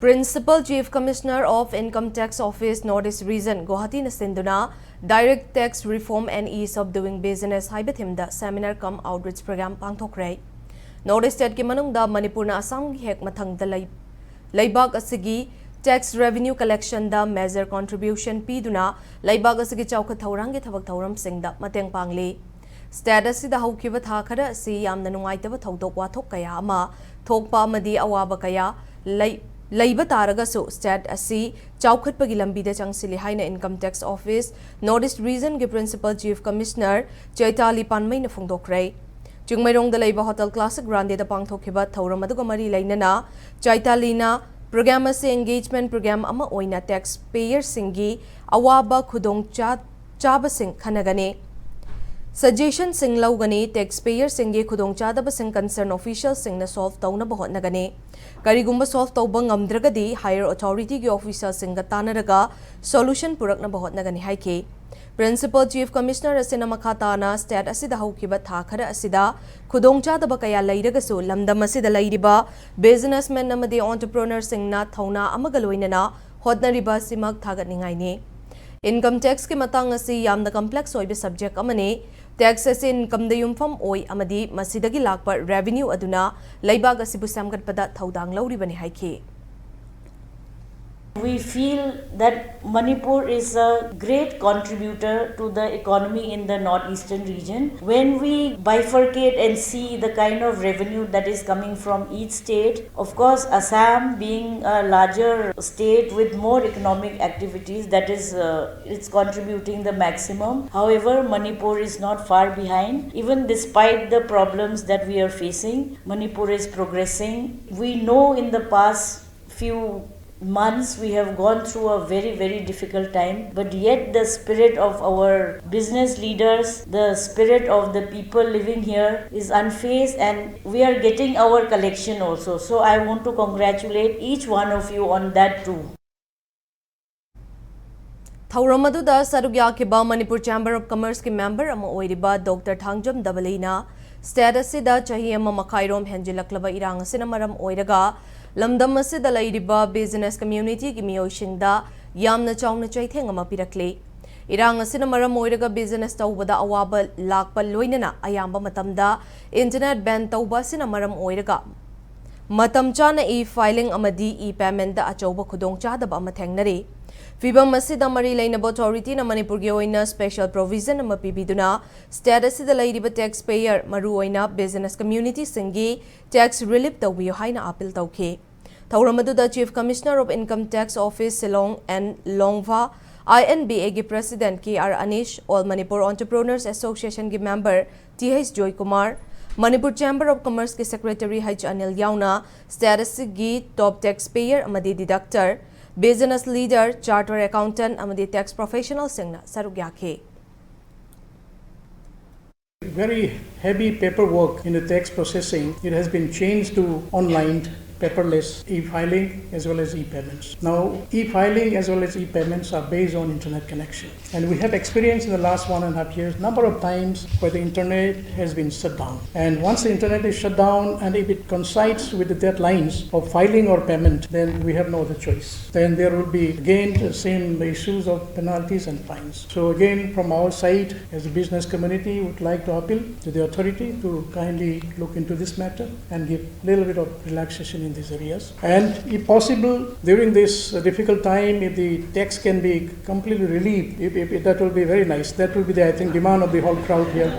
Principal Chief Commissioner of Income Tax Office Northeast Region Guwahati na sinduna Direct Tax Reform and Ease of Doing Business haibathimda seminar cum outreach program pangthokre. Northeast State ki manungda Manipur na Assam gi hek mathangda laibak asigi tax revenue collection da major contribution piduna laibak asigi chawkhat thawrang gi thabak thawram singda mateng pangli. State asida haukiba tha khara si yamna nungaitaba thodok wathok kaya ama thokpa amadi awaba kaya Laiba taragasu state asi chawkhatpagi lambida changsili haina Income Tax Office Northeast Region gi Principal Chief Commissioner Chaitali Panmai na phongdokre. Chungmairong da laiba Hotel Classic Grande da pangthokhiba thawram aduga mari lainana Chaitali na program ase engagement program ama oina taxpayer singi awaba khudong chaba sing khanagane. Suggestion sing laugani taxpayer singi khudong chadaba sing concern official sing na solve tawna bahot nagane. Karigumba solve tawba ngamdragadi higher authority gi official singa tanaraga solution purak na bahot nagani haike. Principal Chief Commissioner asina makhatana state asida haukiba tha khara asida khudong chadaba kaya lairagasu lamdam asida lairiba businessman amadi entrepreneur singna thauna amaga loinana hotnariba simak thagatningai ne. Income tax ke matang asi yamna complex oibe subject amane tax as income da yumfam oi amadi masidagi lakpa revenue aduna laibag asibu samgatpada thaudang lauribani haike. We feel that Manipur is a great contributor to the economy in the northeastern region. When we bifurcate and see the kind of revenue that is coming from each state, of course Assam being a larger state with more economic activities, that is it's contributing the maximum. However, Manipur is not far behind. Even despite the problems that we are facing, Manipur is progressing. We know in the past few months we have gone through a very difficult time, but yet the spirit of our business leaders, the spirit of the people living here is unfazed, and we are getting our collection also. So I want to congratulate each one of you on that too. Thawramaduda sarugya kiba Manipur Chamber of Commerce ki member ama oiriba Dr. Thangjam Dabalina state asida chahi ama makhairom henjilaklaba irang asina maram oiraga lamdam asida lairiba business community ki miyoishingda yamna chawna chaitheng ama pirakle. Irang asina maram oiraga business tawbada awaba lakpa loinana ayamba matamda internet ban tawba sina maram oiraga matam chana e-filing amadi e-payment da achawba khudong chadaba ama thengnare. Fibam asida mari lainaba authority na Manipur gi oina special provision ama pibiduna state asida lairiba taxpayer maru oina business community singi tax relief tawbiyo haina appeal tawkhe. Thawramaduda Chief Commissioner of Income Tax Office Silong and Longva INBA gi President K.R. Anish All Manipur Entrepreneurs Association gi member T.H. Joy Kumar Manipur Chamber of Commerce ki Secretary H. Anil Yauna state gi top taxpayer amadi deductor business leader, chartered accountant, amadi tax professional singna sarugyakhe. Very heavy paperwork in the tax processing. It has been changed to online, paperless e-filing as well as e-payments. Now, e-filing as well as e-payments are based on internet connection. And we have experienced in the last 1.5 years number of times where the internet has been shut down. And once the internet is shut down and if it coincides with the deadlines of filing or payment, then we have no other choice. Then there will be again the same issues of penalties and fines. So again, from our side as a business community, we would like to appeal to the authority to kindly look into this matter and give a little bit of relaxation in these areas. And if possible, during this difficult time, if the tax can be completely relieved, if that will be very nice. That will be the, I think, demand of the whole crowd here.